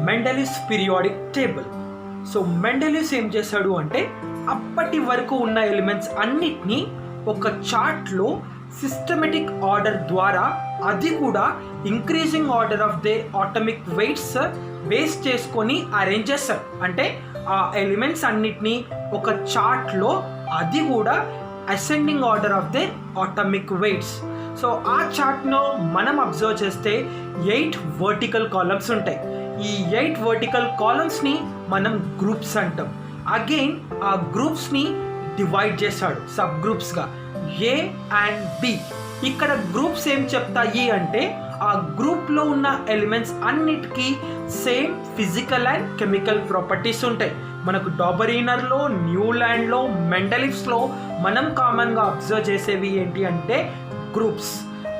మెండెలివ్స్ periodic table. So మెండెలివ్స్ ఏం చేశాడు అంటే అప్పటి వరకు ఉన్న ఎలిమెంట్స్ అన్నిటినీ ఒక చార్ట్లో సిస్టమేటిక్ ఆర్డర్ ద్వారా, అది కూడా increasing order of the atomic weights base చేసుకొని అరేంజ్ చేస్తారు. అంటే ఆ ఎలిమెంట్స్ అన్నిటినీ ఒక చార్ట్లో, అది కూడా ascending order of the atomic weights. So ఆ చార్ట్ను మనం అబ్జర్వ్ చేస్తే 8 వర్టికల్ కాలమ్స్ ఉంటాయి. ఈ 8 వర్టికల్ కాలమ్స్ని మనం గ్రూప్స్ అంటాం. అగైన్ ఆ గ్రూప్స్ని డివైడ్ చేశాడు సబ్ గ్రూప్స్గా, ఏ అండ్ బి. ఇక్కడ గ్రూప్స్ ఏం చెప్తాయి అంటే ఆ గ్రూప్లో ఉన్న ఎలిమెంట్స్ అన్నిటికీ same physical and chemical properties ఉంటాయి. మనకు డాబరీనర్లో, న్యూల్యాండ్లో, మెండెలివ్స్లో మనం కామన్గా అబ్జర్వ్ చేసేవి ఏంటి అంటే గ్రూప్స్.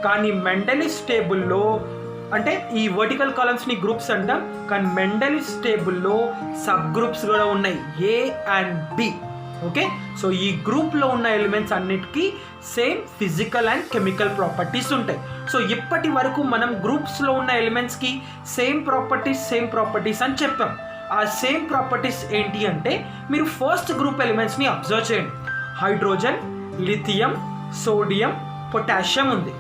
కానీ మెండెలివ్స్ టేబుల్లో అంటే ఈ వర్టికల్ కాలమ్స్ని గ్రూప్స్ అంటాం, కానీ మెండెలివ్స్ టేబుల్లో సబ్ గ్రూప్స్ కూడా ఉన్నాయి, A and B. Okay, so ఈ గ్రూప్లో ఉన్న ఎలిమెంట్స్ అన్నిటికీ same physical and chemical properties ఉంటాయి. సో ఇప్పటి వరకు మనం గ్రూప్స్లో ఉన్న ఎలిమెంట్స్కి సేమ్ ప్రాపర్టీస్ అని చెప్పాం. ఆ సేమ్ ప్రాపర్టీస్ ఏంటి అంటే మీరు ఫస్ట్ గ్రూప్ ఎలిమెంట్స్ని అబ్జర్వ్ చేయండి. హైడ్రోజన్, లిథియం, సోడియం, పొటాషియం ఉంది.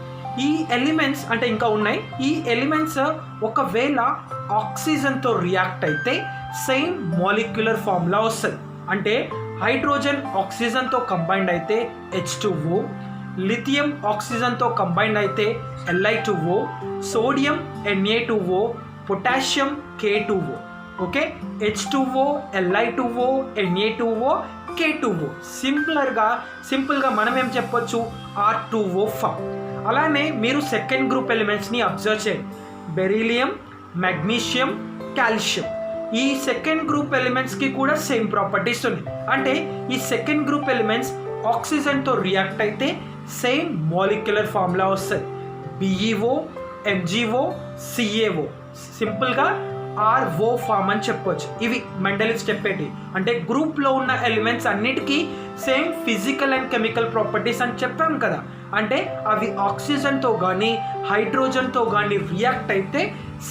ఈ ఎలిమెంట్స్ అంటే ఇంకా ఉన్నాయి. ఈ ఎలిమెంట్స్ ఒకవేళ ఆక్సిజన్తో రియాక్ట్ అయితే సేమ్ మాలిక్యులర్ ఫార్ములా వస్తుంది. అంటే హైడ్రోజన్ ఆక్సిజన్తో కంబైండ్ అయితే H2O, లిథియం ఆక్సిజన్తో కంబైండ్ అయితే Li2O, sodium Na2O, potassium K2O. Okay, H2O, Li2O, Na2O, K2O. సింపుల్గా మనం ఏం చెప్పొచ్చు, R2O ఫామ్. అలానే మీరు సెకండ్ గ్రూప్ ఎలిమెంట్స్ని అబ్జర్వ్ చేయండి. Beryllium, magnesium, calcium. ఈ సెకండ్ గ్రూప్ ఎలిమెంట్స్కి కూడా సేమ్ ప్రాపర్టీస్ ఉన్నాయి. అంటే ఈ సెకండ్ గ్రూప్ ఎలిమెంట్స్ ఆక్సిజన్తో రియాక్ట్ అయితే సేమ్ మాలిక్యులర్ ఫార్ములా వస్తుంది, BeO, MgO, CaO. సింపుల్గా RO ఫామ్ అని చెప్పొచ్చు. ఇవి మెండెలివ్స్ చెప్పేటి. అంటే గ్రూప్లో ఉన్న ఎలిమెంట్స్ అన్నిటికీ same physical and chemical properties అని చెప్పాం కదా. అంటే అవి ఆక్సిజన్తో కానీ హైడ్రోజన్తో కానీ రియాక్ట్ అయితే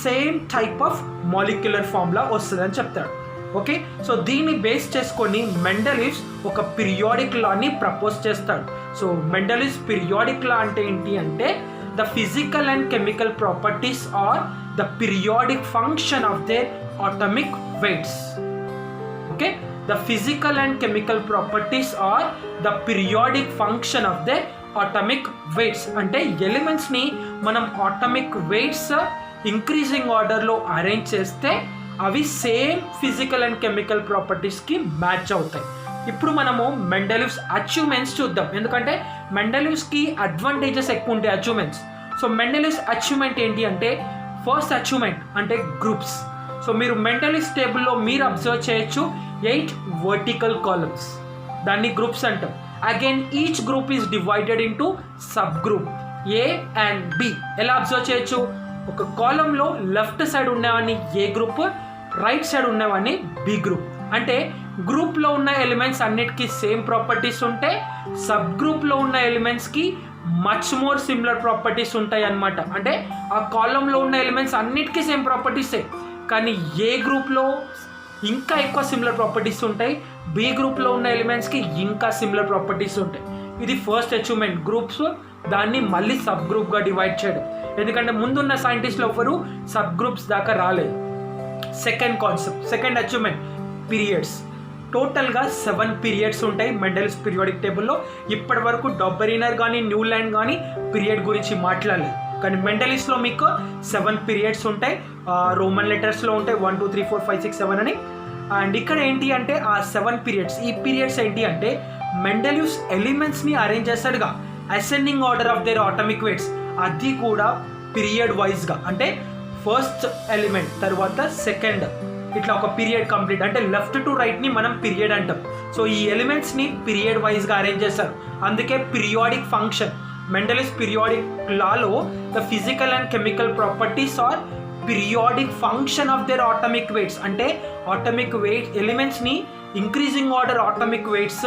same type of molecular formula వస్తుందని చెప్తాడు. ఓకే, సో దీన్ని బేస్ చేసుకొని మెండెలివ్స్ ఒక పీరియాడిక్ లాని ప్రపోజ్ చేస్తాడు. సో మెండెలివ్స్ పీరియాడిక్ లా అంటే ఏంటి అంటే the physical and chemical properties are the periodic function of their atomic weights. Okay, the physical and chemical properties are the periodic function of their atomic weights. అంటే elements ని మనం atomic weights increasing ఆర్డర్లో arrange చేస్తే అవి same physical and chemical ప్రాపర్టీస్కి match అవుతాయి. ఇప్పుడు మనము మెండెలివ్స్ అచీవ్మెంట్స్ చూద్దాం. ఎందుకంటే మెండెలివ్స్కి అడ్వాంటేజెస్ ఎక్కువ ఉంటాయి అచీవ్మెంట్స్. సో మెండెలివ్స్ అచీవ్మెంట్ ఏంటి అంటే ఫస్ట్ అచీవ్మెంట్ అంటే గ్రూప్స్. సో మీరు మెండెలివ్స్ టేబుల్లో మీరు అబ్జర్వ్ చేయొచ్చు 8 వర్టికల్ కాలమ్స్, దాన్ని గ్రూప్స్ అంటాం. Again each group is divided into sub group A and B. ఎలా అబ్జర్వ్ చేయొచ్చు, ఒక కాలంలో లెఫ్ట్ సైడ్ ఉన్నవాడిని ఏ గ్రూప్, రైట్ సైడ్ ఉన్నవాడిని బి గ్రూప్. అంటే గ్రూప్లో ఉన్న ఎలిమెంట్స్ అన్నిటికీ సేమ్ ప్రాపర్టీస్ ఉంటే సబ్ గ్రూప్లో ఉన్న ఎలిమెంట్స్కి మచ్ మోర్ సిమిలర్ ప్రాపర్టీస్ ఉంటాయి అన్నమాట. అంటే ఆ కాలంలో ఉన్న ఎలిమెంట్స్ అన్నిటికీ సేమ్ ప్రాపర్టీసే, కానీ ఏ గ్రూప్లో ఇంకా ఎక్కువ సిమిలర్ ప్రాపర్టీస్ ఉంటాయి, బి గ్రూప్లో ఉన్న ఎలిమెంట్స్కి ఇంకా సిమిలర్ ప్రాపర్టీస్ ఉంటాయి. ఇది ఫస్ట్ అచీవ్మెంట్. గ్రూప్స్ దాన్ని మళ్ళీ సబ్ గ్రూప్గా డివైడ్ చేయడం. ఎందుకంటే ముందున్న సైంటిస్టులు ఎవరు సబ్ గ్రూప్స్ దాకా రాలేదు. Second concept, second achievement periods. టోటల్గా 7 పీరియడ్స్ ఉంటాయి మెండెలివ్స్ పీరియాడిక్ టేబుల్లో. ఇప్పటి వరకు డాబరీనర్ కానీ న్యూల్యాండ్ కానీ పీరియడ్ గురించి మాట్లాడలేదు, కానీ మెండెలివ్స్లో మీకు 7 పీరియడ్స్ ఉంటాయి. రోమన్ లెటర్స్లో ఉంటాయి 1 2 3 4 5 6 7 అని. అండ్ ఇక్కడ ఏంటి అంటే ఆ 7 పీరియడ్స్, ఈ పీరియడ్స్ ఏంటి అంటే మెండెలివ్స్ ఎలిమెంట్స్ని అరేంజ్ చేస్తాడుగా ascending order of their atomic weights, అది కూడా పీరియడ్ వైజ్గా. అంటే ఫస్ట్ ఎలిమెంట్ తర్వాత సెకండ్, ఇట్లా ఒక పీరియడ్ కంప్లీట్. అంటే లెఫ్ట్ టు రైట్ని మనం పీరియడ్ అంటాం. సో ఈ ఎలిమెంట్స్ని పీరియడ్ వైజ్గా అరేంజ్ చేస్తారు. అందుకే పీరియాడిక్ ఫంక్షన్. మెండెలివ్స్ పీరియాడిక్ లాలో the physical and chemical properties are periodic function of their atomic weights. అంటే ఆటమిక్ వెయిట్ ఎలిమెంట్స్ని increasing order atomic weights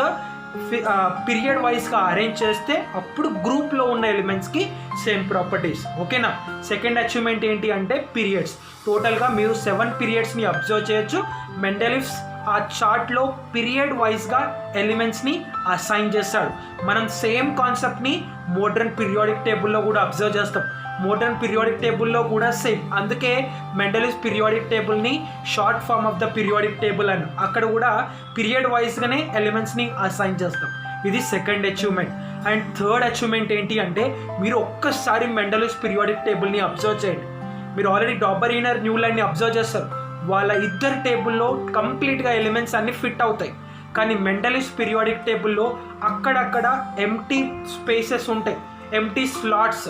period వైజ్గా అరేంజ్ చేస్తే అప్పుడు గ్రూప్లో ఉన్న ఎలిమెంట్స్కి సేమ్ ప్రాపర్టీస్. ఓకేనా. సెకండ్ అచీవ్మెంట్ ఏంటి అంటే పీరియడ్స్. టోటల్గా మీరు 7 పీరియడ్స్ని అబ్జర్వ్ చేయొచ్చు. మెండెలివ్స్ ఆ చార్ట్లో పీరియడ్ వైజ్గా ఎలిమెంట్స్ని అసైన్ చేస్తాడు. మనం సేమ్ కాన్సెప్ట్ని మోడర్న్ పీరియాడిక్ టేబుల్లో కూడా అబ్జర్వ్ చేస్తాం. మోడర్న్ పీరియాడిక్ టేబుల్లో కూడా సేమ్. అందుకే మెండెలివ్స్ పీరియాడిక్ టేబుల్ని short form of the periodic table అని, అక్కడ కూడా పీరియడ్ వైజ్గానే ఎలిమెంట్స్ని అసైన్ చేస్తాం. ఇది second achievement. And third achievement ఏంటి అంటే మీరు ఒక్కసారి మెండెలివ్స్ పీరియాడిక్ టేబుల్ని అబ్జర్వ్ చేయండి. మీరు ఆల్రెడీ డాబర్వీనర్, న్యూలాండ్ని అబ్జర్వ్ చేస్తారు. వాళ్ళ ఇద్దరు టేబుల్లో కంప్లీట్గా ఎలిమెంట్స్ అన్నీ ఫిట్ అవుతాయి. కానీ మెండెలివ్స్ పీరియాడిక్ టేబుల్లో అక్కడక్కడ ఎంటీ స్పేసెస్ ఉంటాయి, ఎంటీ స్లాట్స్,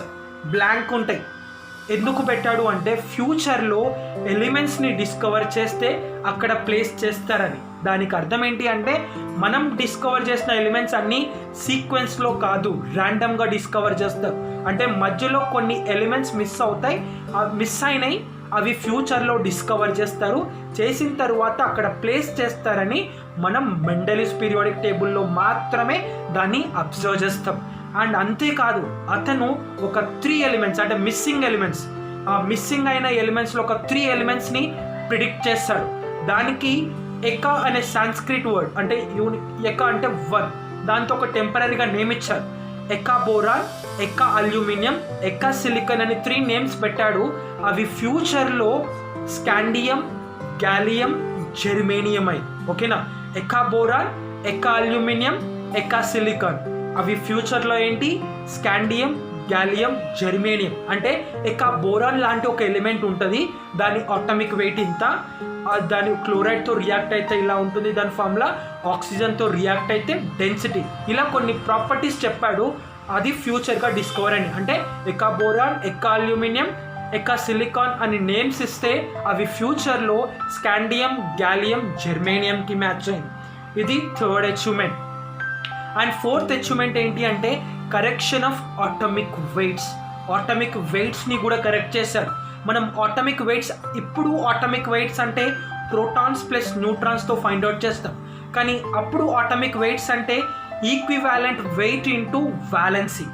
బ్లాంక్ ఉంటాయి. ఎందుకు పెట్టాడు అంటే ఫ్యూచర్లో ఎలిమెంట్స్ని డిస్కవర్ చేస్తే అక్కడ ప్లేస్ చేస్తారని. దానికి అర్థం ఏంటి అంటే మనం డిస్కవర్ చేసిన ఎలిమెంట్స్ అన్నీ సీక్వెన్స్లో కాదు, ర్యాండమ్గా డిస్కవర్ చేస్తారు. అంటే మధ్యలో కొన్ని ఎలిమెంట్స్ మిస్ అవుతాయి, మిస్ అయినాయి, అవి ఫ్యూచర్లో డిస్కవర్ చేస్తారు. చేసిన తర్వాత అక్కడ ప్లేస్ చేస్తారని మనం మెండెలివ్స్ పీరియాడిక్ టేబుల్లో మాత్రమే దాన్ని అబ్జర్వ్ చేస్తాం. అండ్ అంతేకాదు అతను ఒక 3 ఎలిమెంట్స్ అంటే మిస్సింగ్ ఎలిమెంట్స్, ఆ మిస్సింగ్ అయిన ఎలిమెంట్స్లో ఒక 3 ఎలిమెంట్స్ని ప్రిడిక్ట్ చేస్తాడు. దానికి ఎకా అనే సాంస్క్రిట్ వర్డ్ అంటే ఎకా అంటే 1, దాంతో ఒక టెంపరీగా నేమ్ ఇచ్చారు. ఎకా బోరాన్, ఎకా అల్యూమినియం, ఎకా సిలికాన్ అని 3 నేమ్స్ పెట్టాడు. అవి ఫ్యూచర్లో స్కాండియం, గ్యాలియం, జెర్మేనియం అయి. ఓకేనా. ఎకా బోరాన్, ఎకా అల్యూమినియం, ఎకా సిలికాన్ అవి ఫ్యూచర్లో ఏంటి స్కాండియం, గ్యాలియం, జెర్మేనియం. అంటే ఎకా బోరాన్ లాంటి ఒక ఎలిమెంట్ ఉంటుంది, దాని ఆటమిక్ వెయిట్ ఇంత, దాని క్లోరైడ్తో రియాక్ట్ అయితే ఇలా ఉంటుంది, దాని ఫార్ములా ఆక్సిజన్తో రియాక్ట్ అయితే డెన్సిటీ, ఇలా కొన్ని ప్రాపర్టీస్ చెప్పాడు. అది ఫ్యూచర్గా డిస్కవర్ అని. అంటే ఎకా బోరాన్, ఎకా అల్యూమినియం, ఎకా సిలికాన్ అని నేమ్స్ ఇస్తే అవి ఫ్యూచర్లో స్కాండియం, గ్యాలియం, జెర్మేనియంకి మ్యాచ్ అయింది. ఇది third achievement. And fourth achievement ఏంటి అంటే correction of atomic weights. Atomic వెయిట్స్ని కూడా కరెక్ట్ చేశారు. మనం ఆటమిక్ వెయిట్స్ ఇప్పుడు ఆటమిక్ వెయిట్స్ అంటే ప్రోటాన్స్ ప్లస్ న్యూట్రాన్స్తో ఫైండ్ అవుట్ చేస్తాం. కానీ అప్పుడు ఆటమిక్ వెయిట్స్ అంటే equivalent weight into valency.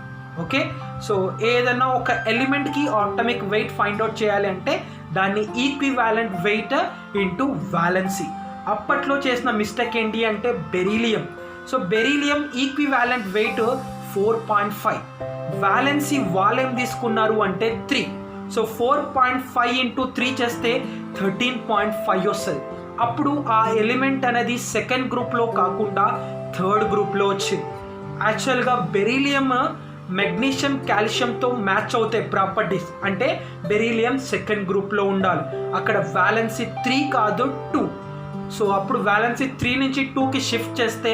Okay. So ఏదన్నా ఒక ఎలిమెంట్కి ఆటమిక్ వెయిట్ ఫైండ్ అవుట్ చేయాలి అంటే దాన్ని ఈక్వివాలెంట్ వెయిట్ ఇంటూ వ్యాలెన్సీ. అప్పట్లో చేసిన మిస్టేక్ ఏంటి అంటే beryllium. So beryllium equivalent wait 4.5, valency వాళ్ళు ఏం తీసుకున్నారు అంటే 3. సో 4.5 ఇంటూ 3 చేస్తే 13.5 వస్తుంది. అప్పుడు ఆ ఎలిమెంట్ అనేది సెకండ్ గ్రూప్లో కాకుండా థర్డ్ గ్రూప్లో వచ్చింది. యాక్చువల్గా బెరీలియం మెగ్నీషియం, కాల్షియంతో మ్యాచ్ అవుతాయి ప్రాపర్టీస్. అంటే బెరీలియం సెకండ్ గ్రూప్లో ఉండాలి. అక్కడ వ్యాలెన్సీ 3 కాదు 2. సో అప్పుడు వ్యాలెన్సీ 3 నుంచి 2కి షిఫ్ట్ చేస్తే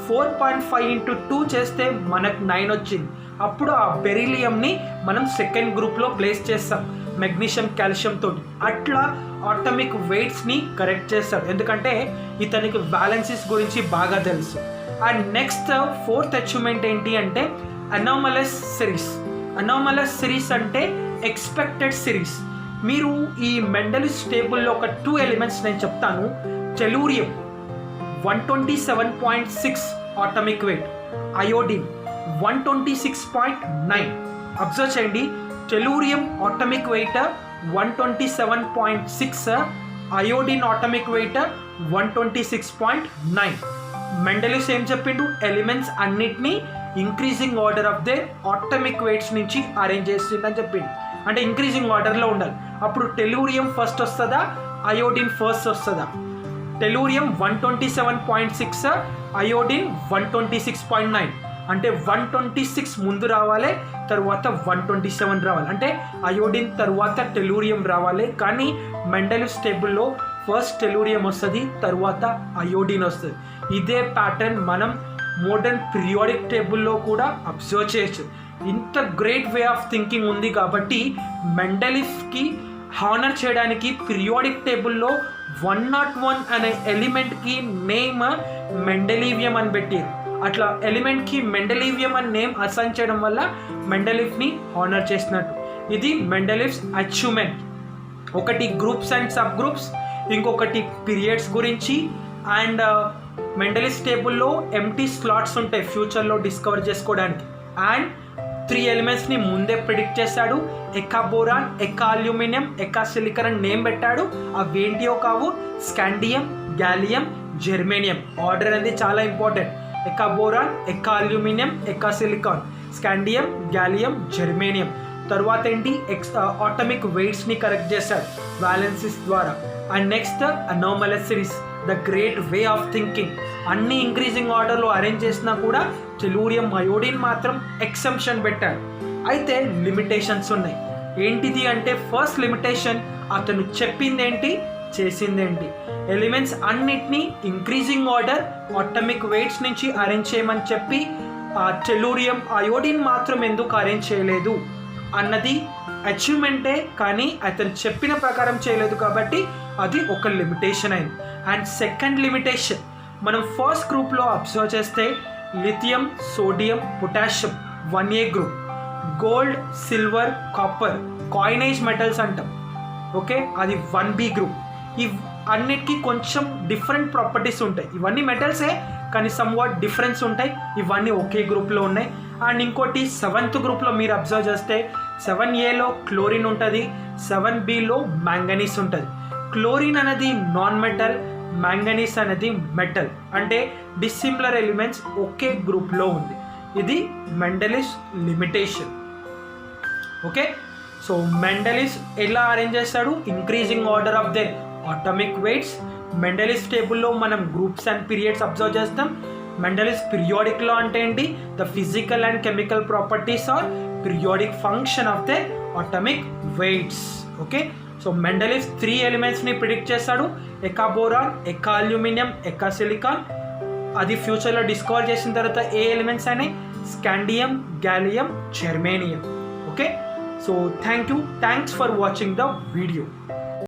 4.5 ఇంటూ 2 చేస్తే మనకు 9 వచ్చింది. అప్పుడు ఆ బెరీలియంని మనం సెకండ్ గ్రూప్లో ప్లేస్ చేస్తాం మెగ్నీషియం, కాల్షియంతో. అట్లా ఆటమిక్ వెయిట్స్ని కరెక్ట్ చేస్తాడు, ఎందుకంటే ఇతనికి వ్యాలెన్సీస్ గురించి బాగా తెలుసు. అండ్ నెక్స్ట్ ఫోర్త్ అచీవ్మెంట్ ఏంటి అంటే అనామలస్ సిరీస్. అనామలస్ సిరీస్ అంటే ఎక్స్పెక్టెడ్ సిరీస్. మీరు ఈ మెండెలివ్స్ టేబుల్లో ఒక 2 ఎలిమెంట్స్ నేను చెప్తాను. Tellurium 127.6 atomic weight, iodine 126.9. Observe చేయండి, tellurium atomic weight 127.6, iodine atomic weight 126.9. Mendeleev's ఏం చెప్పిండు, ఎలిమెంట్స్ అన్నిటినీ increasing order of the atomic weights నుంచి అరేంజ్ చేసిందని చెప్పిండు. అంటే ఇంక్రీజింగ్ ఆర్డర్లో ఉండాలి. అప్పుడు టెలూరియం ఫస్ట్ వస్తుందా, అయోడిన్ ఫస్ట్ వస్తుందా? Tellurium 127.6, iodine 126.9. అంటే 126 ముందు రావాలి, తర్వాత 127 రావాలి. అంటే అయోడిన్ తర్వాత టెలూరియం రావాలి. కానీ మెండెలివ్స్ టేబుల్లో ఫస్ట్ టెలూరియం వస్తుంది, తర్వాత అయోడిన్ వస్తుంది. ఇదే ప్యాటర్న్ మనం మోడర్న్ పీరియాడిక్ టేబుల్లో కూడా అబ్జర్వ్ చేయొచ్చు. ఇంత గ్రేట్ వే ఆఫ్ థింకింగ్ ఉంది కాబట్టి మెండెలివ్స్కి హానర్ చేయడానికి పీరియాడిక్ టేబుల్లో 101 అనే ఎలిమెంట్కి నేమ్ మెండెలివియం అని పెట్టారు. అట్లా ఎలిమెంట్కి మెండెలివియం అని నేమ్ అసైన్ చేయడం వల్ల మెండెలివ్ని హానర్ చేసినట్టు. ఇది మెండెలివ్స్ అచీవ్మెంట్. ఒకటి గ్రూప్స్ అండ్ సబ్ గ్రూప్స్, ఇంకొకటి పీరియడ్స్ గురించి, అండ్ మెండలిస్ టేబుల్లో ఎంటీ స్లాట్స్ ఉంటాయి ఫ్యూచర్లో డిస్కవర్ చేసుకోవడానికి. అండ్ 3 ఎలిమెంట్స్ని ముందే ప్రిడిక్ట్ చేశాడు. ఎకా బోరాన్, ఎకా అల్యూమినియం, ఎకా సిలికాన్ అని నేమ్ పెట్టాడు. అవి ఏంటియో కావు, స్కాండియం, గ్యాలియం, జెర్మేనియం. ఆర్డర్ అనేది చాలా ఇంపార్టెంట్. ఎకా బోరాన్, ఎకా అల్యూమినియం, ఎకా సిలికాన్, స్కాండియం, గ్యాలియం, జెర్మేనియం. తర్వాత ఏంటి, ఆటమిక్ వెయిట్స్ని కరెక్ట్ చేశాడు వ్యాలెన్సీస్ ద్వారా. And next anomalous series, the great way of thinking. అన్ని ఇంక్రీజింగ్ ఆర్డర్లో అరేంజ్ చేసినా కూడా టెలూరియం, అయోడిన్ మాత్రం ఎక్సెంప్షన్ పెట్టాడు. అయితే లిమిటేషన్స్ ఉన్నాయి. ఏంటిది అంటే, ఫస్ట్ లిమిటేషన్, అతను చెప్పిందేంటి, చేసిందేంటి. ఎలిమెంట్స్ అన్నిటినీ ఇంక్రీజింగ్ ఆర్డర్ ఆటమిక్ వెయిట్స్ నుంచి అరేంజ్ చేయమని చెప్పి టెలూరియం, అయోడిన్ మాత్రం ఎందుకు అరేంజ్ చేయలేదు అన్నది అచీవ్మెంటే, కానీ అతను చెప్పిన ప్రకారం చేయలేదు కాబట్టి అది ఒక లిమిటేషన్ అయింది. అండ్ సెకండ్ లిమిటేషన్, మనం ఫస్ట్ గ్రూప్లో అబ్జర్వ్ చేస్తే lithium, sodium, potassium 1A group, gold, silver, copper coinage metals అంటాం. ఓకే, అది 1B గ్రూప్. ఈ అన్నిటికీ కొంచెం డిఫరెంట్ ప్రాపర్టీస్ ఉంటాయి. ఇవన్నీ మెటల్సే కానీ సమ్వాట్ డిఫరెన్స్ ఉంటాయి. ఇవన్నీ ఒకే గ్రూప్లో ఉన్నాయి. అండ్ ఇంకోటి 7th గ్రూప్లో మీరు అబ్జర్వ్ చేస్తే 7Aలో క్లోరిన్ ఉంటుంది, 7Bలో మ్యాంగనీస్ ఉంటుంది. క్లోరిన్ అనేది నాన్ మెటల్, మ్యాంగనీస్ అనేది మెటల్. అంటే డిస్సిమిలర్ ఎలిమెంట్స్ ఒకే గ్రూప్లో ఉంది. ఇది Mendeleev's limitation. Okay, so Mendeleev's ఎలా అరేంజ్ చేస్తాడు, increasing order of the atomic weights. Mendeleev's టేబుల్లో మనం గ్రూప్స్ అండ్ పీరియడ్స్ అబ్జర్వ్ చేస్తాం. మెండలిస్ పీరియాడిక్ లా అంటే ఏంటి, the physical and chemical properties are periodic function of the atomic weights. Okay, so Mendeleev's 3 ఎలిమెంట్స్ని predict చేస్తాడు. ఎకా బోరాన్, ఎకా అల్యూమినియం, ఎకా సిలికాన్. అది ఫ్యూచర్లో డిస్కవర్ చేసిన తర్వాత ఏ ఎలిమెంట్స్ అయినాయి, scandium, gallium, germanium. Okay, so thanks for watching the video.